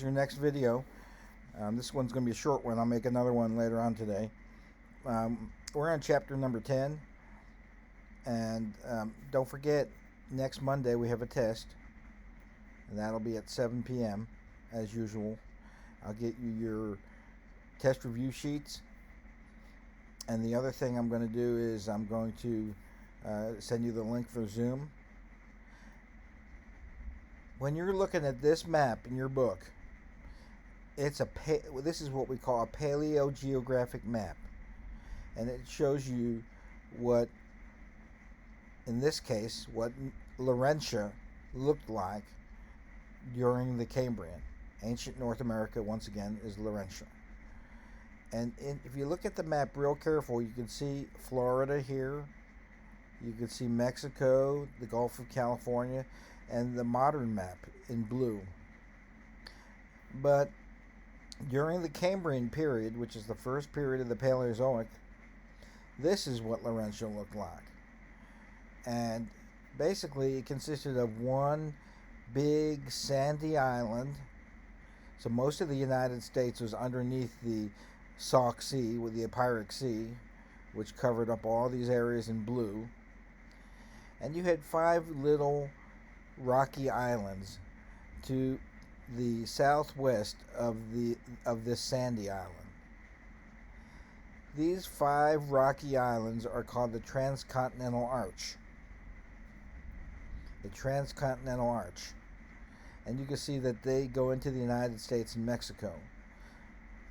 Your next video. This one's going to be a short one. I'll make another one later on today. We're on chapter number 10, and don't forget, next Monday we have a test, and that'll be at 7 p.m. as usual. I'll get you your test review sheets, and the other thing I'm going to do is I'm going to send you the link for Zoom. When you're looking at this map in your book, this is what we call a paleogeographic map, and it shows you what, in this case, what Laurentia looked like during the Cambrian. Ancient North America, once again, is Laurentia. And if you look at the map real careful, you can see Florida here, you can see Mexico, the Gulf of California, and the modern map in blue. But during the Cambrian period, which is the first period of the Paleozoic, this is what Laurentia looked like. And basically it consisted of one big sandy island. So most of the United States was underneath the Sauk Sea, with the Epeiric Sea, which covered up all these areas in blue. And you had 5 little rocky islands to the southwest of this sandy island. These 5 rocky islands are called the Transcontinental Arch. The Transcontinental Arch. And you can see that they go into the United States and Mexico.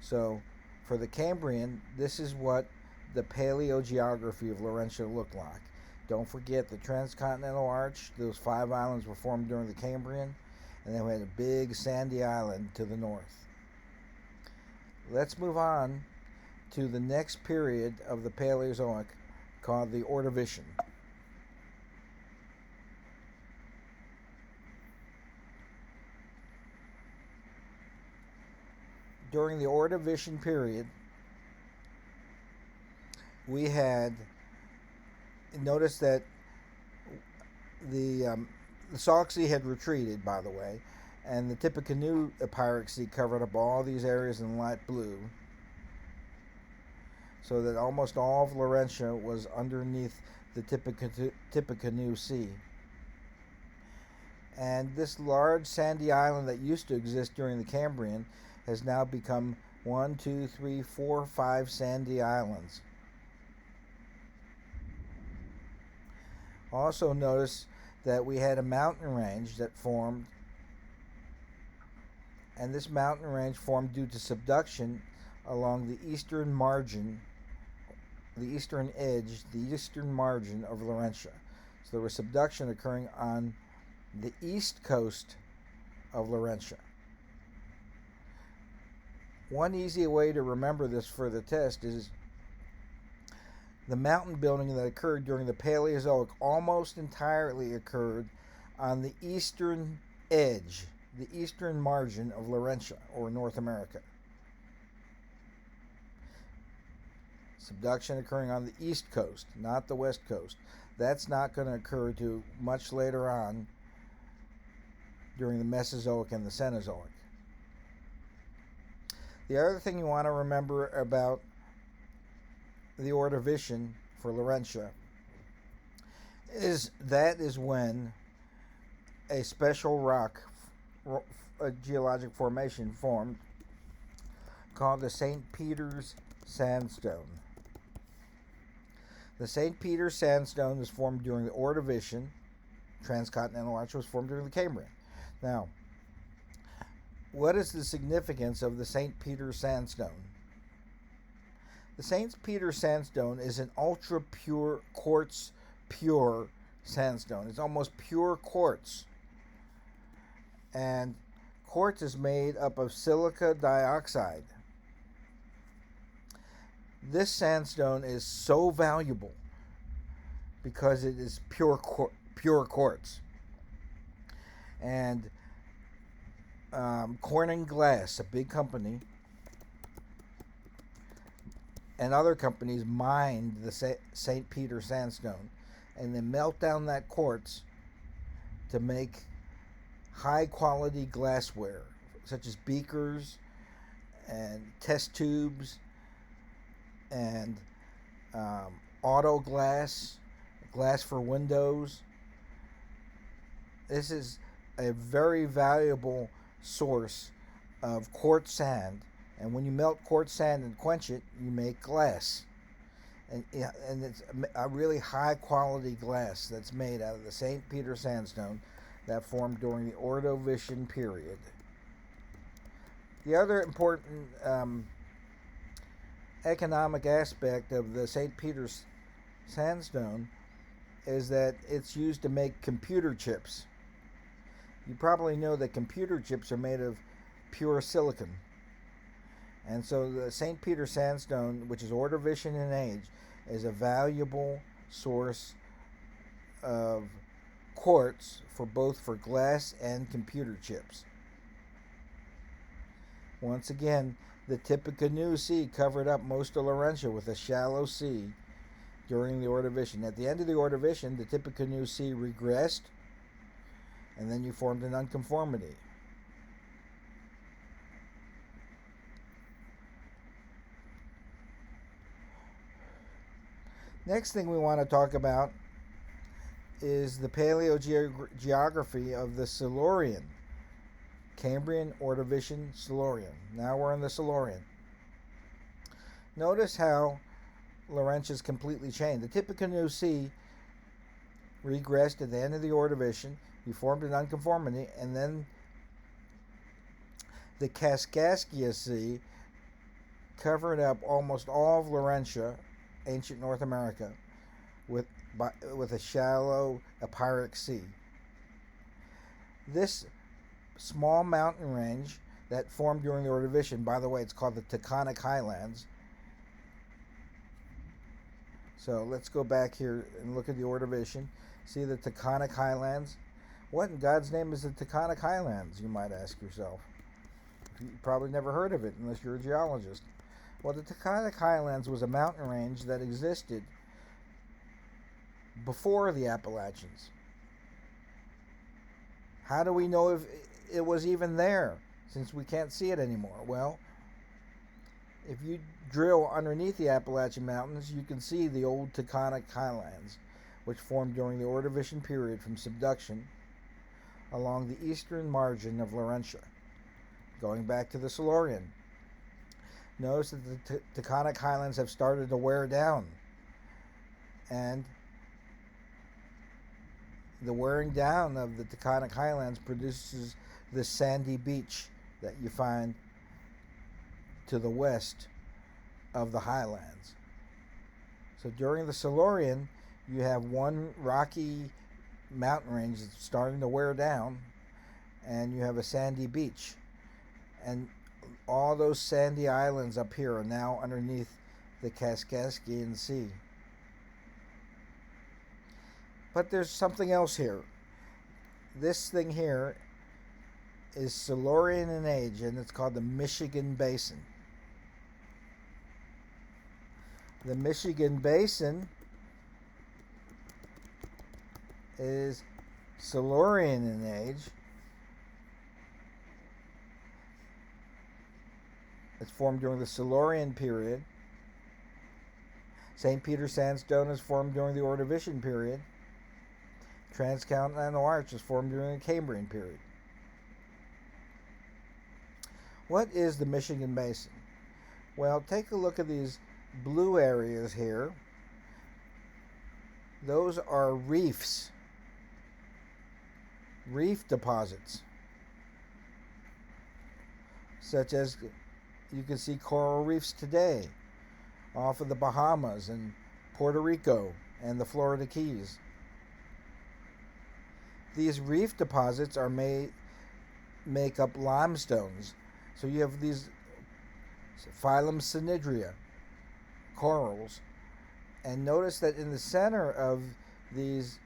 So for the Cambrian, this is what the paleogeography of Laurentia looked like. Don't forget the Transcontinental Arch. Those 5 islands were formed during the Cambrian, and then we had a big sandy island to the north. Let's move on to the next period of the Paleozoic, called the Ordovician. During the Ordovician period, we had, notice that the Sauk Sea had retreated, by the way, and the Tippecanoe Epeiric Sea covered up all these areas in light blue, so that almost all of Laurentia was underneath the Tippecanoe Sea. And this large sandy island that used to exist during the Cambrian has now become 1, 2, 3, 4, 5 sandy islands. Also notice that we had a mountain range that formed, and this mountain range formed due to subduction along the eastern margin, the eastern edge, the eastern margin of Laurentia. So there was subduction occurring on the east coast of Laurentia. One easy way to remember this for the test is the mountain building that occurred during the Paleozoic almost entirely occurred on the eastern edge, the eastern margin of Laurentia, or North America. Subduction occurring on the east coast, not the west coast. That's not going to occur to much later on during the Mesozoic and the Cenozoic. The other thing you want to remember about the Ordovician for Laurentia is that is when a special rock, a geologic formation formed called the St. Peter's Sandstone. The St. Peter's Sandstone was formed during the Ordovician. Transcontinental Arch was formed during the Cambrian. Now, what is the significance of the St. Peter's Sandstone? The St. Peter's Sandstone is an ultra pure quartz pure sandstone. It's almost pure quartz. And quartz is made up of silica dioxide. This sandstone is so valuable because it is pure quartz. And Corning Glass, a big company, and other companies mined the St. Peter sandstone, and they melt down that quartz to make high quality glassware, such as beakers and test tubes and auto glass, glass for windows. This is a very valuable source of quartz sand, and when you melt quartz sand and quench it, you make glass. And it's a really high quality glass that's made out of the St. Peter sandstone that formed during the Ordovician period. The other important economic aspect of the St. Peter's sandstone is that it's used to make computer chips. You probably know that computer chips are made of pure silicon. And so the St. Peter sandstone, which is Ordovician in age, is a valuable source of quartz for both for glass and computer chips. Once again, the Tippecanoe Sea covered up most of Laurentia with a shallow sea during the Ordovician. At the end of the Ordovician, the Tippecanoe Sea regressed, and then you formed an unconformity. Next thing we want to talk about is the paleogeography of the Silurian. Cambrian, Ordovician, Silurian. Now we're in the Silurian. Notice how Laurentia is completely changed. The Tippecanoe Sea regressed at the end of the Ordovician. You formed an unconformity, and then the Kaskaskia Sea covered up almost all of Laurentia, ancient North America, with a shallow Epeiric Sea. This small mountain range that formed during the Ordovician, by the way, it's called the Taconic Highlands. So let's go back here and look at the Ordovician. See the Taconic Highlands? What in God's name is the Taconic Highlands, you might ask yourself. You probably never heard of it unless you're a geologist. Well, the Taconic Highlands was a mountain range that existed before the Appalachians. How do we know if it was even there, since we can't see it anymore? Well, if you drill underneath the Appalachian Mountains, you can see the old Taconic Highlands, which formed during the Ordovician period from subduction along the eastern margin of Laurentia. Going back to the Silurian, notice that the Taconic Highlands have started to wear down, and the wearing down of the Taconic Highlands produces the sandy beach that you find to the west of the highlands. So during the Silurian, you have one rocky mountain range that's starting to wear down, and you have a sandy beach. And all those sandy islands up here are now underneath the Kaskaskian Sea. But there's something else here. This thing here is Silurian in age, and it's called the Michigan Basin. The Michigan Basin is Silurian in age. It's formed during the Silurian period. St. Peter sandstone is formed during the Ordovician period. Transcontinental Arch is formed during the Cambrian period. What is the Michigan Basin? Well, take a look at these blue areas here. Those are reefs, reef deposits, such as you can see coral reefs today off of the Bahamas and Puerto Rico and the Florida Keys. These reef deposits are make up limestones. So you have these phylum Synidria corals, and notice that in the center of these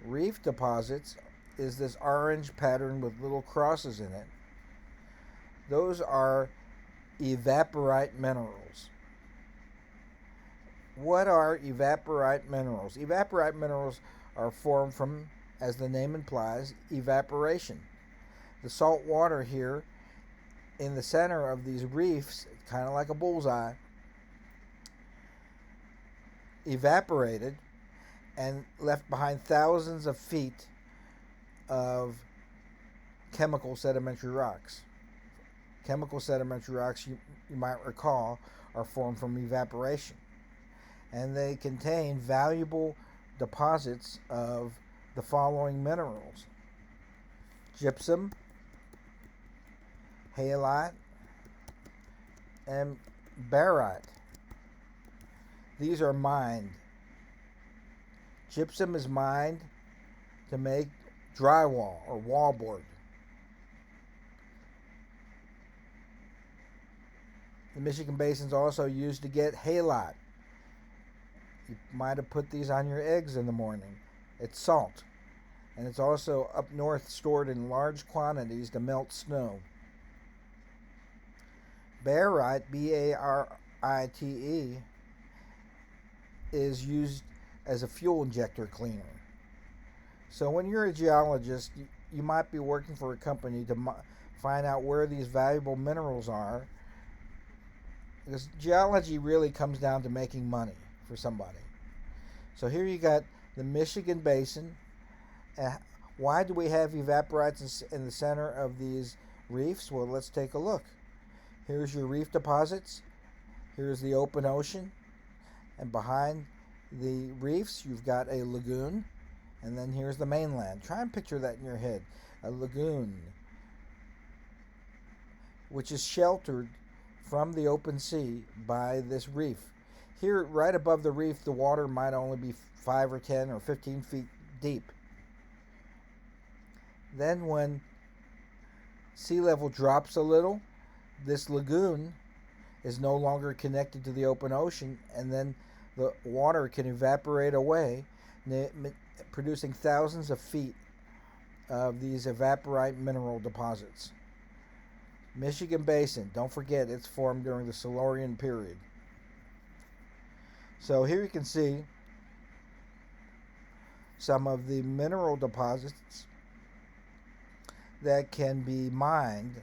reef deposits is this orange pattern with little crosses in it. Those are evaporite minerals. What are evaporite minerals? Evaporite minerals are formed from, as the name implies, evaporation. The salt water here in the center of these reefs, kind of like a bullseye, evaporated and left behind thousands of feet of chemical sedimentary rocks. Chemical sedimentary rocks, you might recall, are formed from evaporation. And they contain valuable deposits of the following minerals: gypsum, halite, and barite. These are mined. Gypsum is mined to make drywall or wallboard. The Michigan Basin is also used to get halite. You might have put these on your eggs in the morning. It's salt. And it's also up north stored in large quantities to melt snow. Barite, B-A-R-I-T-E, is used as a fuel injector cleaner. So when you're a geologist, you might be working for a company to find out where these valuable minerals are, because geology really comes down to making money for somebody. So here you got the Michigan Basin. Why do we have evaporites in the center of these reefs? Well, let's take a look. Here's your reef deposits. Here's the open ocean. And behind the reefs, you've got a lagoon. And then here's the mainland. Try and picture that in your head. A lagoon, which is sheltered from the open sea by this reef. Here, right above the reef, the water might only be 5 or 10 or 15 feet deep. Then when sea level drops a little, this lagoon is no longer connected to the open ocean, and then the water can evaporate away, producing thousands of feet of these evaporite mineral deposits. Michigan Basin, don't forget, it's formed during the Silurian period. So here you can see some of the mineral deposits that can be mined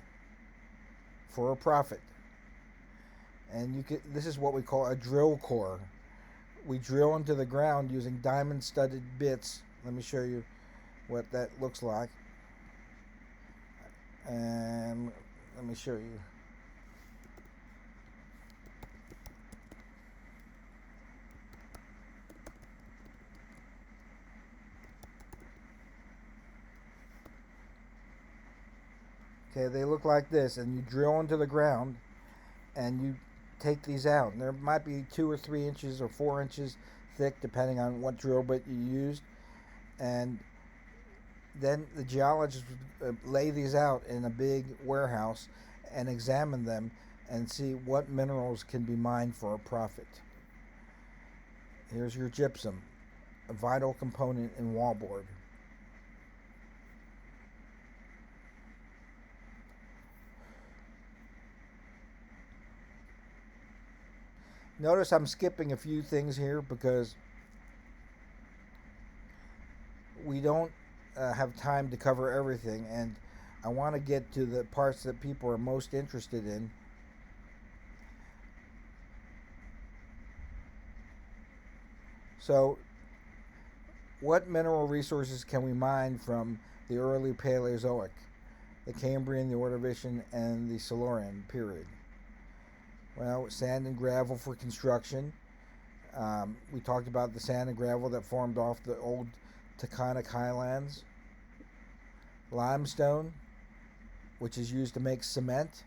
for a profit. And this is what we call a drill core. We drill into the ground using diamond-studded bits. Let me show you what that looks like. And let me show you. Okay, they look like this, and you drill into the ground and you take these out. And there might be 2 or 3 inches or 4 inches thick, depending on what drill bit you used. And then the geologists would lay these out in a big warehouse and examine them and see what minerals can be mined for a profit. Here's your gypsum, a vital component in wallboard. Notice I'm skipping a few things here because we don't have time to cover everything, and I want to get to the parts that people are most interested in. So, what mineral resources can we mine from the early Paleozoic, the Cambrian, the Ordovician, and the Silurian period? Well, sand and gravel for construction. We talked about the sand and gravel that formed off the old Cratonic highlands. Limestone, which is used to make cement.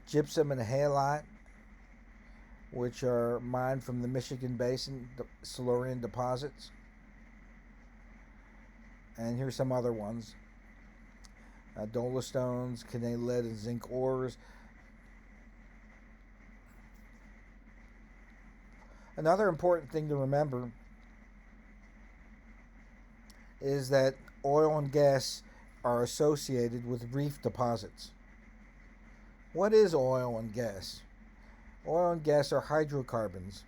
Gypsum and halite, which are mined from the Michigan Basin Silurian deposits. And here's some other ones. Dolostones, Canadian lead and zinc ores. Another important thing to remember is that oil and gas are associated with reef deposits. What is oil and gas? Oil and gas are hydrocarbons.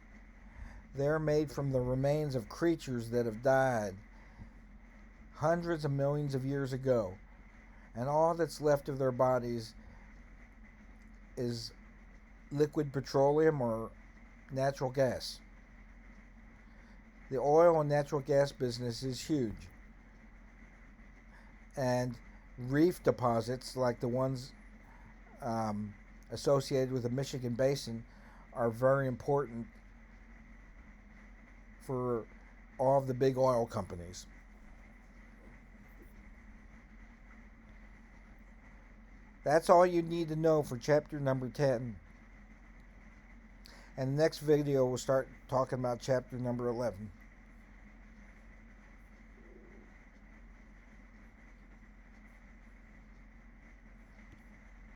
They're made from the remains of creatures that have died hundreds of millions of years ago. And all that's left of their bodies is liquid petroleum or natural gas. The oil and natural gas business is huge. And reef deposits like the ones associated with the Michigan Basin are very important for all of the big oil companies. That's all you need to know for chapter number 10. And the next video we'll start talking about chapter number 11.